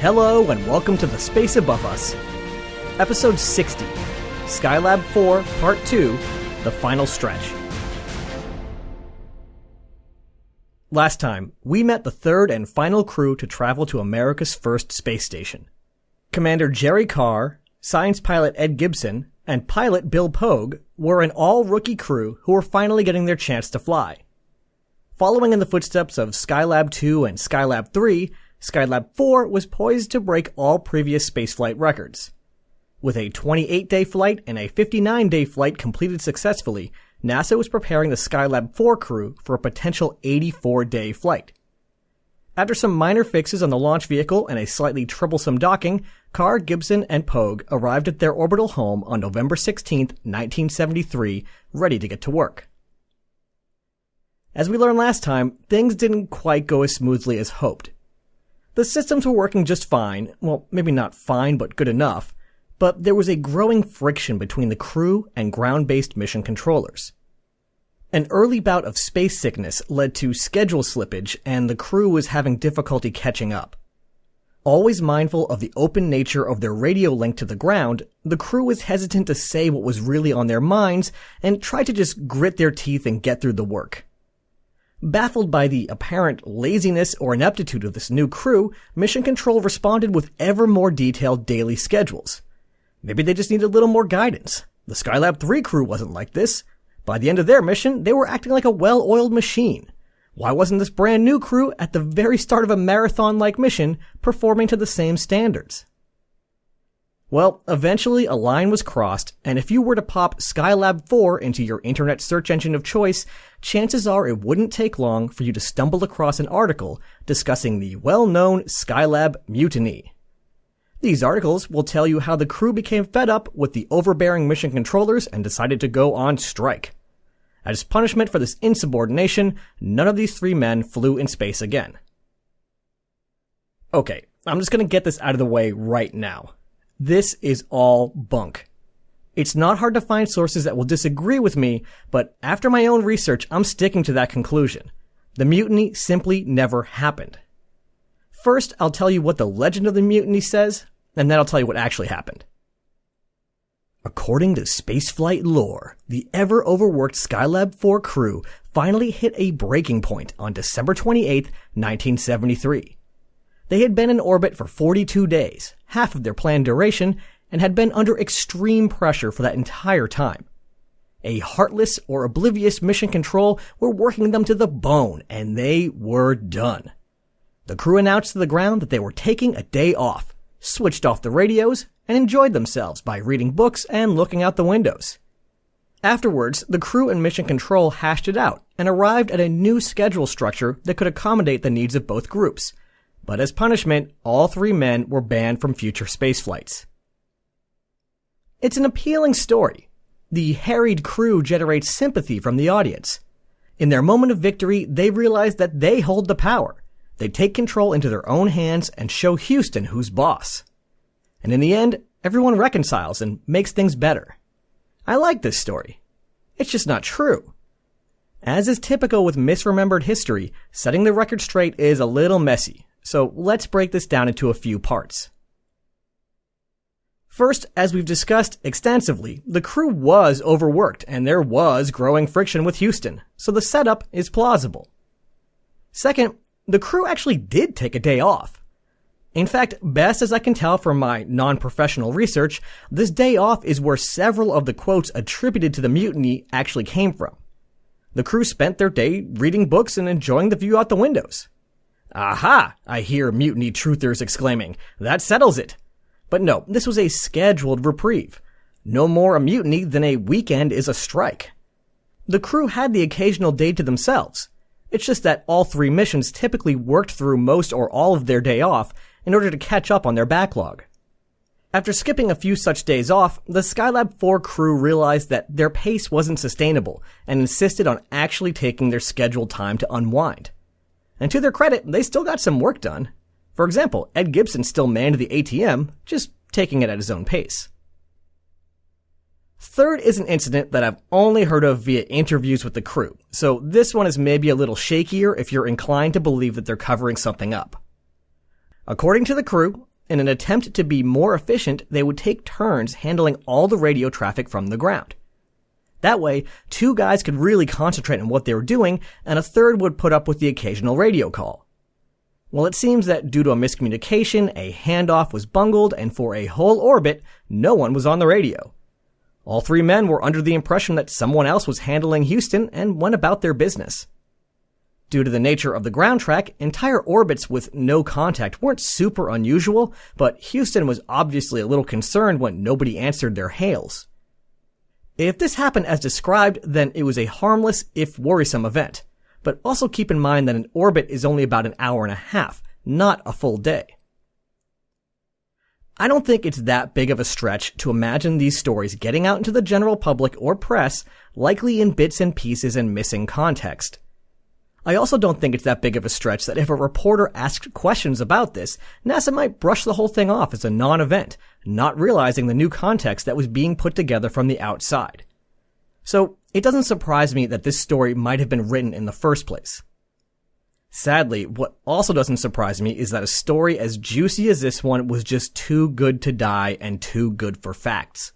Hello and welcome to The Space Above Us. Episode 60, Skylab 4, Part 2, The Final Stretch. Last time, we met the third and final crew to travel to America's first space station. Commander Jerry Carr, science pilot Ed Gibson, and pilot Bill Pogue were an all-rookie crew who were finally getting their chance to fly. Following in the footsteps of Skylab 2 and Skylab 3, Skylab 4 was poised to break all previous spaceflight records. With a 28-day flight and a 59-day flight completed successfully, NASA was preparing the Skylab 4 crew for a potential 84-day flight. After some minor fixes on the launch vehicle and a slightly troublesome docking, Carr, Gibson, and Pogue arrived at their orbital home on November 16, 1973, ready to get to work. As we learned last time, things didn't quite go as smoothly as hoped. The systems were working just fine, well, maybe not fine, but good enough, but there was a growing friction between the crew and ground-based mission controllers. An early bout of space sickness led to schedule slippage, and the crew was having difficulty catching up. Always mindful of the open nature of their radio link to the ground, the crew was hesitant to say what was really on their minds and tried to just grit their teeth and get through the work. Baffled by the apparent laziness or ineptitude of this new crew, Mission Control responded with ever more detailed daily schedules. Maybe they just needed a little more guidance. The Skylab 3 crew wasn't like this. By the end of their mission, they were acting like a well-oiled machine. Why wasn't this brand new crew at the very start of a marathon-like mission performing to the same standards? Well, eventually a line was crossed, and if you were to pop Skylab 4 into your internet search engine of choice, chances are it wouldn't take long for you to stumble across an article discussing the well-known Skylab mutiny. These articles will tell you how the crew became fed up with the overbearing mission controllers and decided to go on strike. As punishment for this insubordination, none of these three men flew in space again. Okay, I'm just gonna get this out of the way right now. This is all bunk. It's not hard to find sources that will disagree with me, but after my own research, I'm sticking to that conclusion. The mutiny simply never happened. First, I'll tell you what the legend of the mutiny says, and then I'll tell you what actually happened. According to spaceflight lore, the ever-overworked Skylab 4 crew finally hit a breaking point on December 28, 1973. They had been in orbit for 42 days, half of their planned duration, and had been under extreme pressure for that entire time. A heartless or oblivious mission control were working them to the bone, and they were done. The crew announced to the ground that they were taking a day off, switched off the radios, and enjoyed themselves by reading books and looking out the windows. Afterwards, the crew and mission control hashed it out and arrived at a new schedule structure that could accommodate the needs of both groups. But as punishment, all three men were banned from future space flights. It's an appealing story. The harried crew generates sympathy from the audience. In their moment of victory, they realize that they hold the power. They take control into their own hands and show Houston who's boss. And in the end, everyone reconciles and makes things better. I like this story. It's just not true. As is typical with misremembered history, setting the record straight is a little messy. So let's break this down into a few parts. First, as we've discussed extensively, the crew was overworked and there was growing friction with Houston, so the setup is plausible. Second, the crew actually did take a day off. In fact, best as I can tell from my non-professional research, this day off is where several of the quotes attributed to the mutiny actually came from. The crew spent their day reading books and enjoying the view out the windows. Aha! I hear mutiny truthers exclaiming. That settles it. But no, this was a scheduled reprieve. No more a mutiny than a weekend is a strike. The crew had the occasional day to themselves. It's just that all three missions typically worked through most or all of their day off in order to catch up on their backlog. After skipping a few such days off, the Skylab 4 crew realized that their pace wasn't sustainable and insisted on actually taking their scheduled time to unwind. And to their credit, they still got some work done. For example, Ed Gibson still manned the ATM, just taking it at his own pace. Third is an incident that I've only heard of via interviews with the crew, so this one is maybe a little shakier if you're inclined to believe that they're covering something up. According to the crew, in an attempt to be more efficient, they would take turns handling all the radio traffic from the ground. That way, 2 guys could really concentrate on what they were doing, and a third would put up with the occasional radio call. Well, it seems that due to a miscommunication, a handoff was bungled, and for a whole orbit, no one was on the radio. All 3 men were under the impression that someone else was handling Houston and went about their business. Due to the nature of the ground track, entire orbits with no contact weren't super unusual, but Houston was obviously a little concerned when nobody answered their hails. If this happened as described, then it was a harmless, if worrisome event. But also keep in mind that an orbit is only about an hour and a half, not a full day. I don't think it's that big of a stretch to imagine these stories getting out into the general public or press, likely in bits and pieces and missing context. I also don't think it's that big of a stretch that if a reporter asked questions about this, NASA might brush the whole thing off as a non-event, not realizing the new context that was being put together from the outside. So, it doesn't surprise me that this story might have been written in the first place. Sadly, what also doesn't surprise me is that a story as juicy as this one was just too good to die and too good for facts.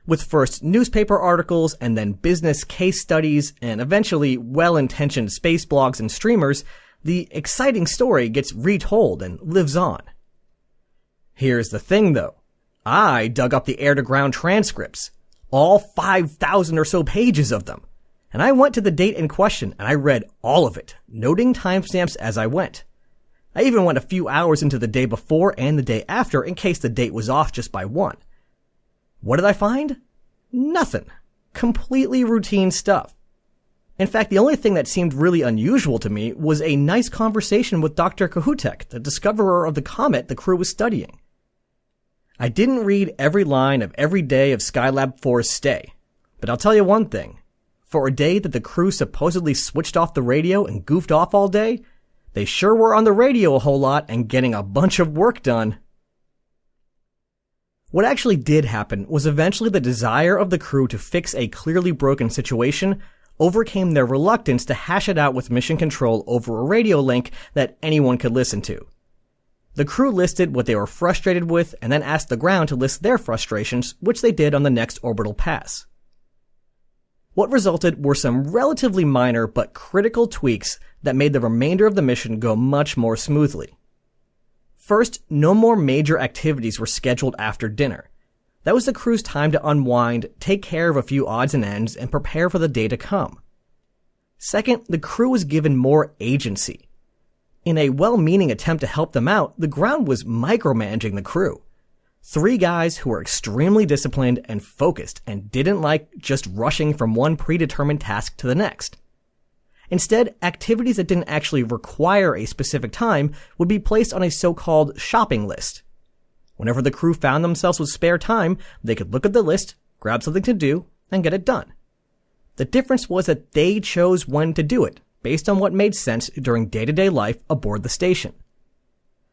With first newspaper articles and then business case studies and eventually well-intentioned space blogs and streamers, the exciting story gets retold and lives on. Here's the thing though. I dug up the air-to-ground transcripts, all 5,000 or so pages of them, and I went to the date in question and I read all of it, noting timestamps as I went. I even went a few hours into the day before and the day after in case the date was off just by 1. What did I find? Nothing. Completely routine stuff. In fact, the only thing that seemed really unusual to me was a nice conversation with Dr. Kahutek, the discoverer of the comet the crew was studying. I didn't read every line of every day of Skylab 4's stay, but I'll tell you one thing. For a day that the crew supposedly switched off the radio and goofed off all day, they sure were on the radio a whole lot and getting a bunch of work done. What actually did happen was eventually the desire of the crew to fix a clearly broken situation overcame their reluctance to hash it out with mission control over a radio link that anyone could listen to. The crew listed what they were frustrated with and then asked the ground to list their frustrations, which they did on the next orbital pass. What resulted were some relatively minor but critical tweaks that made the remainder of the mission go much more smoothly. First, no more major activities were scheduled after dinner. That was the crew's time to unwind, take care of a few odds and ends, and prepare for the day to come. Second, the crew was given more agency. In a well-meaning attempt to help them out, the ground was micromanaging the crew. 3 guys who were extremely disciplined and focused and didn't like just rushing from one predetermined task to the next. Instead, activities that didn't actually require a specific time would be placed on a so-called shopping list. Whenever the crew found themselves with spare time, they could look at the list, grab something to do, and get it done. The difference was that they chose when to do it, based on what made sense during day-to-day life aboard the station.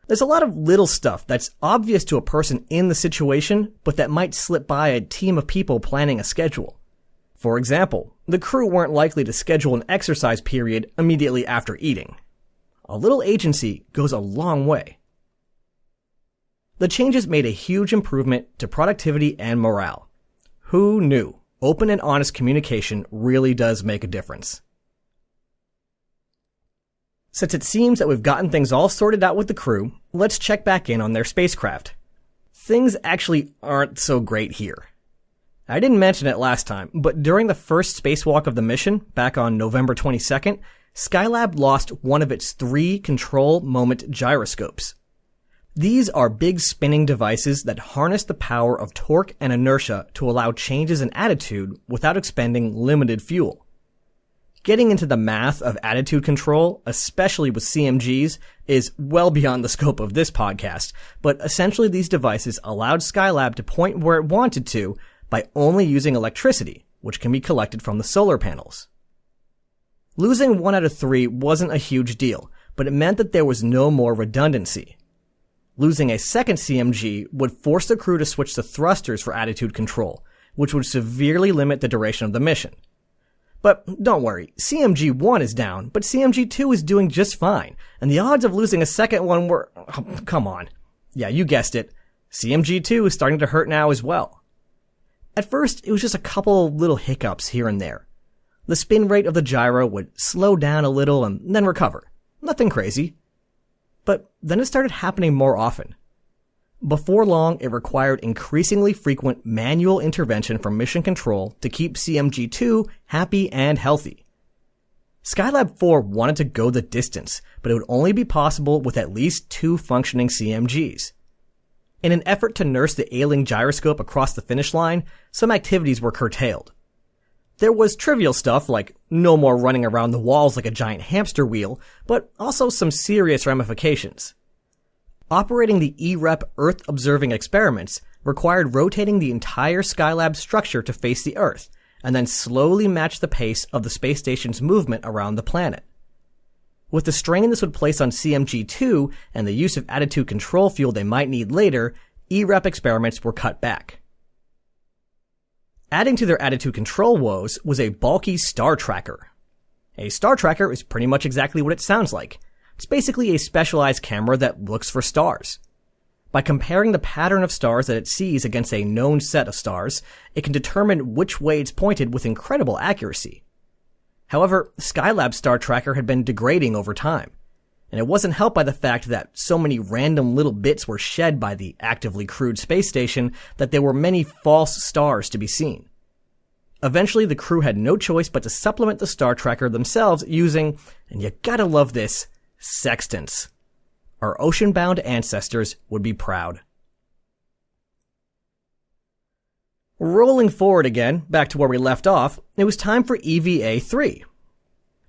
There's a lot of little stuff that's obvious to a person in the situation, but that might slip by a team of people planning a schedule. For example, the crew weren't likely to schedule an exercise period immediately after eating. A little agency goes a long way. The changes made a huge improvement to productivity and morale. Who knew? Open and honest communication really does make a difference. Since it seems that we've gotten things all sorted out with the crew, let's check back in on their spacecraft. Things actually aren't so great here. I didn't mention it last time, but during the first spacewalk of the mission, back on November 22nd, Skylab lost one of its 3 control moment gyroscopes. These are big spinning devices that harness the power of torque and inertia to allow changes in attitude without expending limited fuel. Getting into the math of attitude control, especially with CMGs, is well beyond the scope of this podcast, but essentially these devices allowed Skylab to point where it wanted to by only using electricity, which can be collected from the solar panels. Losing 1 out of 3 wasn't a huge deal, but it meant that there was no more redundancy. Losing a second CMG would force the crew to switch to thrusters for attitude control, which would severely limit the duration of the mission. But don't worry, CMG-1 is down, but CMG-2 is doing just fine, and the odds of losing a second one were... Oh, come on. Yeah, you guessed it. CMG-2 is starting to hurt now as well. At first, it was just a couple little hiccups here and there. The spin rate of the gyro would slow down a little and then recover. Nothing crazy. But then it started happening more often. Before long, it required increasingly frequent manual intervention from Mission Control to keep CMG-2 happy and healthy. Skylab 4 wanted to go the distance, but it would only be possible with at least 2 functioning CMGs. In an effort to nurse the ailing gyroscope across the finish line, some activities were curtailed. There was trivial stuff like no more running around the walls like a giant hamster wheel, but also some serious ramifications. Operating the EREP Earth-observing experiments required rotating the entire Skylab structure to face the Earth, and then slowly match the pace of the space station's movement around the planet. With the strain this would place on CMG-2 and the use of attitude control fuel they might need later, EREP experiments were cut back. Adding to their attitude control woes was a bulky star tracker. A star tracker is pretty much exactly what it sounds like. It's basically a specialized camera that looks for stars. By comparing the pattern of stars that it sees against a known set of stars, it can determine which way it's pointed with incredible accuracy. However, Skylab's star tracker had been degrading over time, and it wasn't helped by the fact that so many random little bits were shed by the actively crewed space station that there were many false stars to be seen. Eventually, the crew had no choice but to supplement the star tracker themselves using, and you gotta love this, sextants. Our ocean-bound ancestors would be proud. Rolling forward again, back to where we left off, it was time for EVA-3.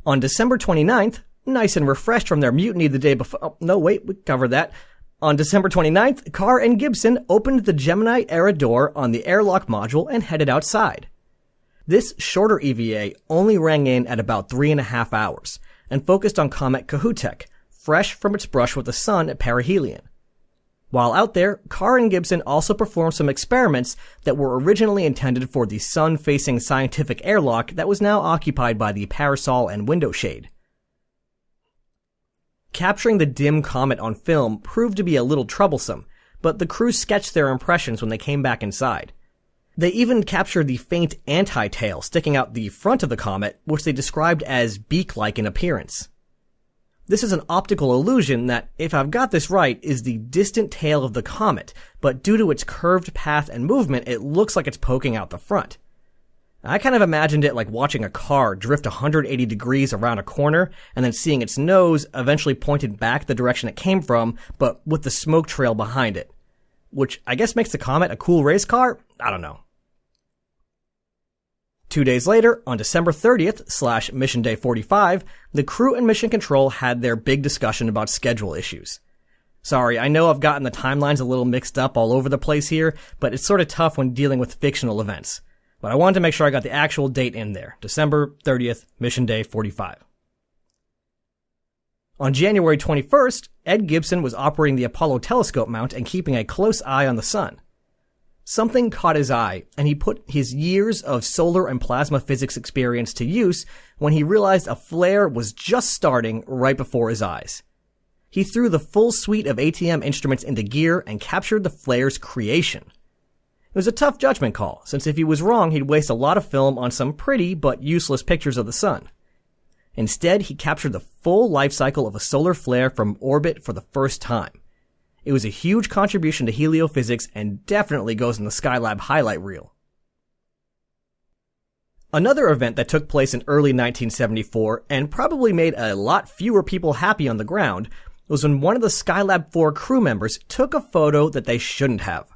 On December 29th, nice and refreshed from their mutiny the day before— oh, no, wait, we covered that. On December 29th, Carr and Gibson opened the Gemini-era door on the airlock module and headed outside. This shorter EVA only rang in at about 3.5 hours, and focused on Comet Kohoutek, fresh from its brush with the sun at perihelion. While out there, Carr and Gibson also performed some experiments that were originally intended for the sun-facing scientific airlock that was now occupied by the parasol and window shade. Capturing the dim comet on film proved to be a little troublesome, but the crew sketched their impressions when they came back inside. They even captured the faint anti-tail sticking out the front of the comet, which they described as beak-like in appearance. This is an optical illusion that, if I've got this right, is the distant tail of the comet, but due to its curved path and movement, it looks like it's poking out the front. I kind of imagined it like watching a car drift 180 degrees around a corner and then seeing its nose eventually pointed back the direction it came from, but with the smoke trail behind it. Which I guess makes the comet a cool race car? I don't know. 2 days later, on December 30th / Mission Day 45, the crew and Mission Control had their big discussion about schedule issues. Sorry, I know I've gotten the timelines a little mixed up all over the place here, but it's sort of tough when dealing with fictional events. But I wanted to make sure I got the actual date in there, December 30th, Mission Day 45. On January 21st, Ed Gibson was operating the Apollo telescope mount and keeping a close eye on the sun. Something caught his eye, and he put his years of solar and plasma physics experience to use when he realized a flare was just starting right before his eyes. He threw the full suite of ATM instruments into gear and captured the flare's creation. It was a tough judgment call, since if he was wrong, he'd waste a lot of film on some pretty but useless pictures of the sun. Instead, he captured the full life cycle of a solar flare from orbit for the first time. It was a huge contribution to heliophysics and definitely goes in the Skylab highlight reel. Another event that took place in early 1974 and probably made a lot fewer people happy on the ground was when one of the Skylab 4 crew members took a photo that they shouldn't have.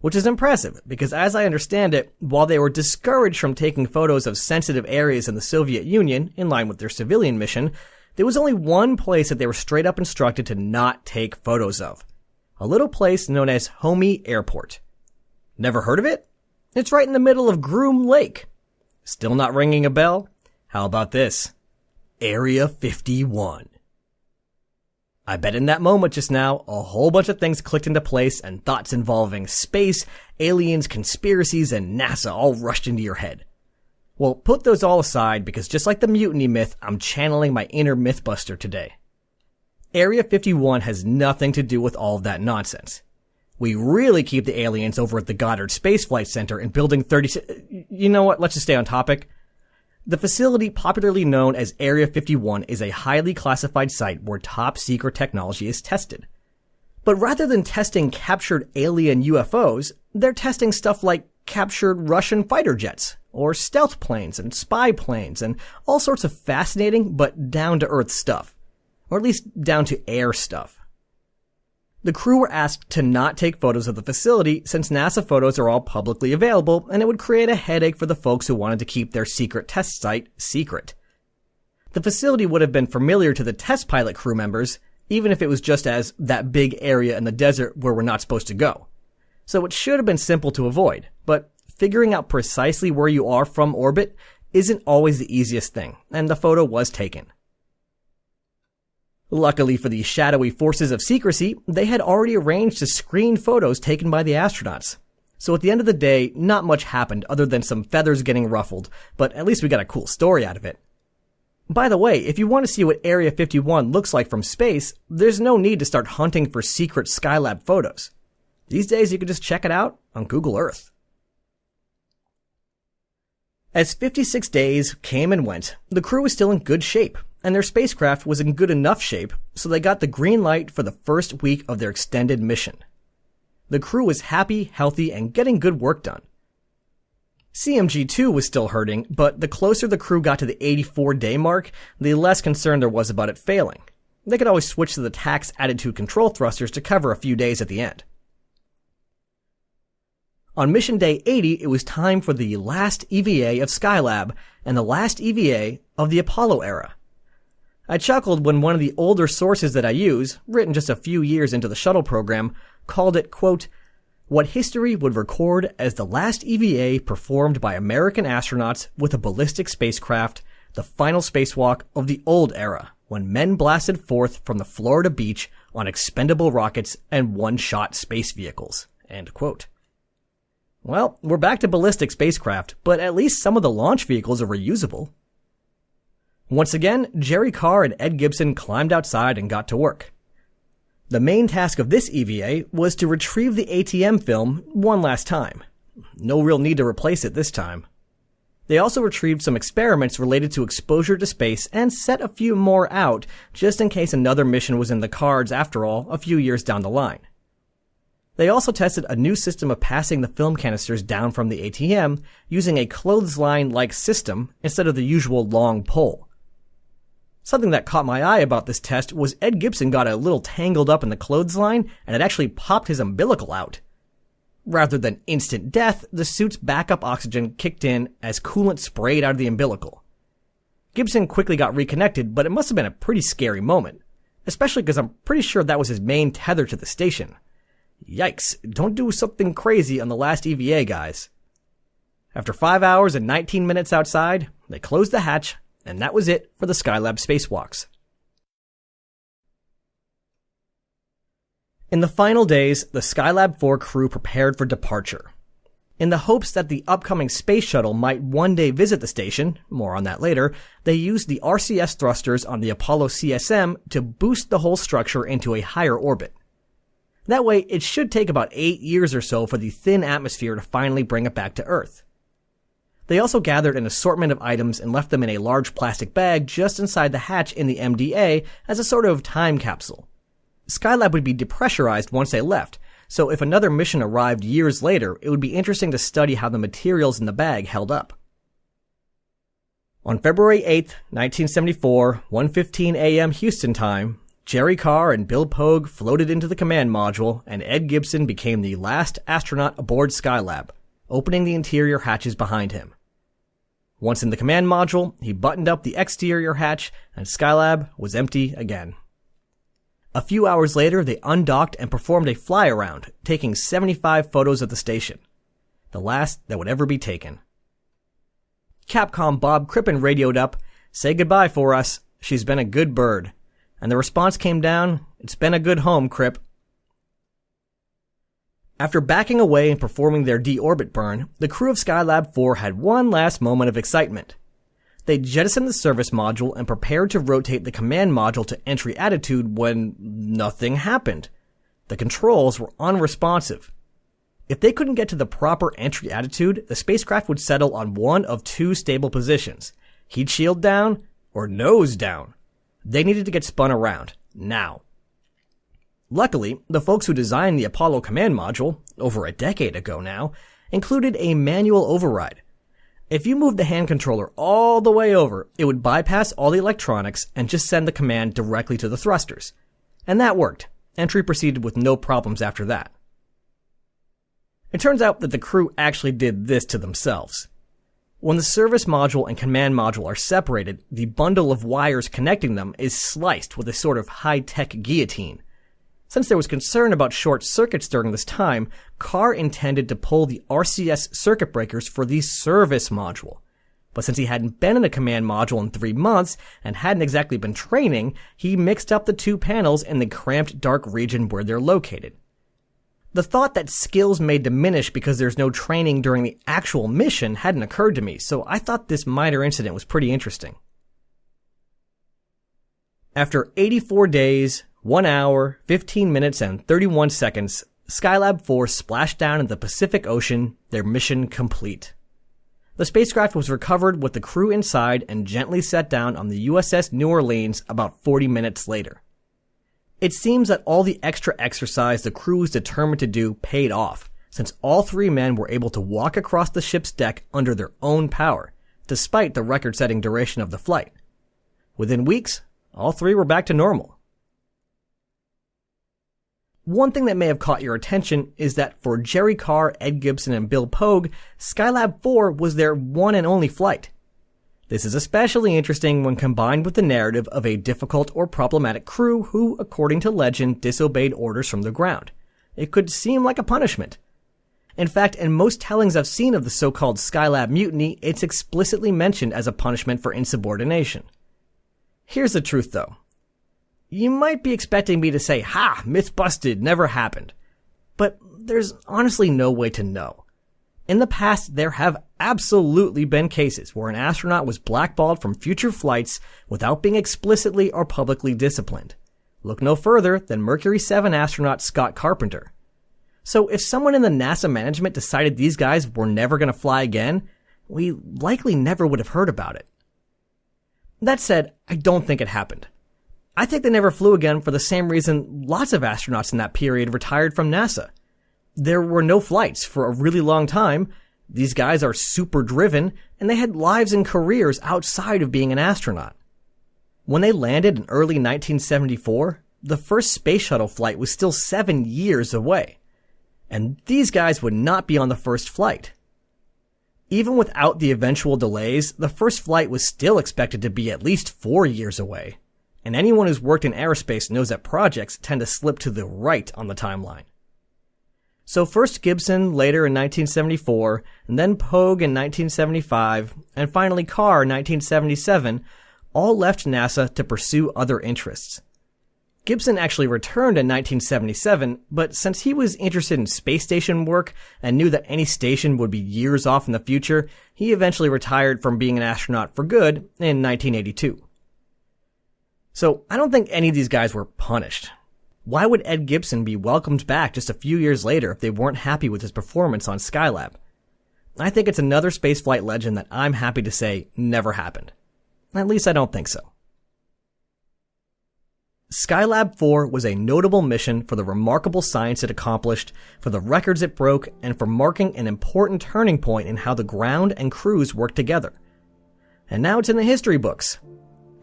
Which is impressive, because as I understand it, while they were discouraged from taking photos of sensitive areas in the Soviet Union, in line with their civilian mission, there was only one place that they were straight up instructed to not take photos of. A little place known as Homey Airport. Never heard of it? It's right in the middle of Groom Lake. Still not ringing a bell? How about this? Area 51. I bet in that moment just now, a whole bunch of things clicked into place and thoughts involving space, aliens, conspiracies, and NASA all rushed into your head. Well, put those all aside because just like the mutiny myth, I'm channeling my inner Mythbuster today. Area 51 has nothing to do with all of that nonsense. We really keep the aliens over at the Goddard Space Flight Center in Building 36. You know what? Let's just stay on topic. The facility, popularly known as Area 51, is a highly classified site where top secret technology is tested. But rather than testing captured alien UFOs, they're testing stuff like captured Russian fighter jets, or stealth planes and spy planes, and all sorts of fascinating but down-to-earth stuff. Or at least down-to-air stuff. The crew were asked to not take photos of the facility since NASA photos are all publicly available, and it would create a headache for the folks who wanted to keep their secret test site secret. The facility would have been familiar to the test pilot crew members, even if it was just as that big area in the desert where we're not supposed to go. So it should have been simple to avoid, but figuring out precisely where you are from orbit isn't always the easiest thing, and the photo was taken. Luckily for the shadowy forces of secrecy, they had already arranged to screen photos taken by the astronauts. So at the end of the day, not much happened other than some feathers getting ruffled, but at least we got a cool story out of it. By the way, if you want to see what Area 51 looks like from space, there's no need to start hunting for secret Skylab photos. These days you can just check it out on Google Earth. As 56 days came and went, the crew was still in good shape, and their spacecraft was in good enough shape, so they got the green light for the first week of their extended mission. The crew was happy, healthy, and getting good work done. CMG-2 was still hurting, but the closer the crew got to the 84-day mark, the less concern there was about it failing. They could always switch to the tax attitude control thrusters to cover a few days at the end. On mission day 80, it was time for the last EVA of Skylab and the last EVA of the Apollo era. I chuckled when one of the older sources that I use, written just a few years into the shuttle program, called it, quote, "what history would record as the last EVA performed by American astronauts with a ballistic spacecraft, the final spacewalk of the old era, when men blasted forth from the Florida beach on expendable rockets and one-shot space vehicles." End quote. Well, we're back to ballistic spacecraft, but at least some of the launch vehicles are reusable. Once again, Jerry Carr and Ed Gibson climbed outside and got to work. The main task of this EVA was to retrieve the ATM film one last time. No real need to replace it this time. They also retrieved some experiments related to exposure to space and set a few more out just in case another mission was in the cards after all a few years down the line. They also tested a new system of passing the film canisters down from the ATM using a clothesline-like system instead of the usual long pole. Something that caught my eye about this test was Ed Gibson got a little tangled up in the clothesline and it actually popped his umbilical out. Rather than instant death, the suit's backup oxygen kicked in as coolant sprayed out of the umbilical. Gibson quickly got reconnected, but it must have been a pretty scary moment, especially because I'm pretty sure that was his main tether to the station. Yikes, don't do something crazy on the last EVA, guys. After 5 hours and 19 minutes outside, they closed the hatch, and that was it for the Skylab spacewalks. In the final days, the Skylab 4 crew prepared for departure. In the hopes that the upcoming space shuttle might one day visit the station, more on that later, they used the RCS thrusters on the Apollo CSM to boost the whole structure into a higher orbit. That way, it should take about 8 years or so for the thin atmosphere to finally bring it back to Earth. They also gathered an assortment of items and left them in a large plastic bag just inside the hatch in the MDA as a sort of time capsule. Skylab would be depressurized once they left, so if another mission arrived years later, it would be interesting to study how the materials in the bag held up. On February 8th, 1974, 1:15 a.m. Houston time, Jerry Carr and Bill Pogue floated into the command module, and Ed Gibson became the last astronaut aboard Skylab, opening the interior hatches behind him. Once in the command module, he buttoned up the exterior hatch, and Skylab was empty again. A few hours later, they undocked and performed a fly-around, taking 75 photos of the station, the last that would ever be taken. Capcom Bob Crippen radioed up, "Say goodbye for us, she's been a good bird." And the response came down, "It's been a good home, Crip." After backing away and performing their deorbit burn, the crew of Skylab 4 had one last moment of excitement. They jettisoned the service module and prepared to rotate the command module to entry attitude when nothing happened. The controls were unresponsive. If they couldn't get to the proper entry attitude, the spacecraft would settle on one of two stable positions: heat shield down or nose down. They needed to get spun around, now. Luckily, the folks who designed the Apollo command module, over a decade ago now, included a manual override. If you moved the hand controller all the way over, it would bypass all the electronics and just send the command directly to the thrusters. And that worked. Entry proceeded with no problems after that. It turns out that the crew actually did this to themselves. When the service module and command module are separated, the bundle of wires connecting them is sliced with a sort of high-tech guillotine. Since there was concern about short circuits during this time, Carr intended to pull the RCS circuit breakers for the service module. But since he hadn't been in a command module in 3 months and hadn't exactly been training, he mixed up the two panels in the cramped dark region where they're located. The thought that skills may diminish because there's no training during the actual mission hadn't occurred to me, so I thought this minor incident was pretty interesting. After 84 days, 1 hour, 15 minutes, and 31 seconds, Skylab 4 splashed down in the Pacific Ocean, their mission complete. The spacecraft was recovered with the crew inside and gently set down on the USS New Orleans about 40 minutes later. It seems that all the extra exercise the crew was determined to do paid off, since all 3 men were able to walk across the ship's deck under their own power, despite the record-setting duration of the flight. Within weeks, all 3 were back to normal. One thing that may have caught your attention is that for Jerry Carr, Ed Gibson, and Bill Pogue, Skylab 4 was their one and only flight. This is especially interesting when combined with the narrative of a difficult or problematic crew who, according to legend, disobeyed orders from the ground. It could seem like a punishment. In fact, in most tellings I've seen of the so-called Skylab mutiny, it's explicitly mentioned as a punishment for insubordination. Here's the truth, though. You might be expecting me to say, "Ha! Myth busted, never happened." But there's honestly no way to know. In the past, there have absolutely been cases where an astronaut was blackballed from future flights without being explicitly or publicly disciplined. Look no further than Mercury 7 astronaut Scott Carpenter. So if someone in the NASA management decided these guys were never going to fly again, we likely never would have heard about it. That said, I don't think it happened. I think they never flew again for the same reason lots of astronauts in that period retired from NASA. There were no flights for a really long time. These guys are super driven, and they had lives and careers outside of being an astronaut. When they landed in early 1974, the first space shuttle flight was still 7 years away. And these guys would not be on the first flight. Even without the eventual delays, the first flight was still expected to be at least 4 years away. And anyone who's worked in aerospace knows that projects tend to slip to the right on the timeline. So first Gibson later in 1974, and then Pogue in 1975, and finally Carr in 1977, all left NASA to pursue other interests. Gibson actually returned in 1977, but since he was interested in space station work and knew that any station would be years off in the future, he eventually retired from being an astronaut for good in 1982. So I don't think any of these guys were punished. Why would Ed Gibson be welcomed back just a few years later if they weren't happy with his performance on Skylab? I think it's another spaceflight legend that I'm happy to say never happened. At least I don't think so. Skylab 4 was a notable mission for the remarkable science it accomplished, for the records it broke, and for marking an important turning point in how the ground and crews worked together. And now it's in the history books.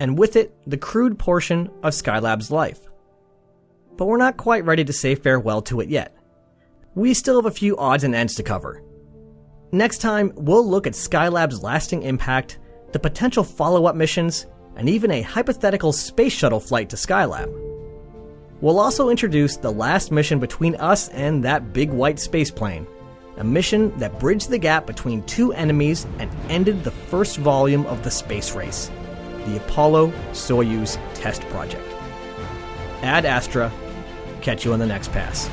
And with it, the crude portion of Skylab's life. But we're not quite ready to say farewell to it yet. We still have a few odds and ends to cover. Next time, we'll look at Skylab's lasting impact, the potential follow-up missions, and even a hypothetical space shuttle flight to Skylab. We'll also introduce the last mission between us and that big white spaceplane, a mission that bridged the gap between two enemies and ended the first volume of the space race, the Apollo-Soyuz test project. Ad Astra, catch you on the next pass.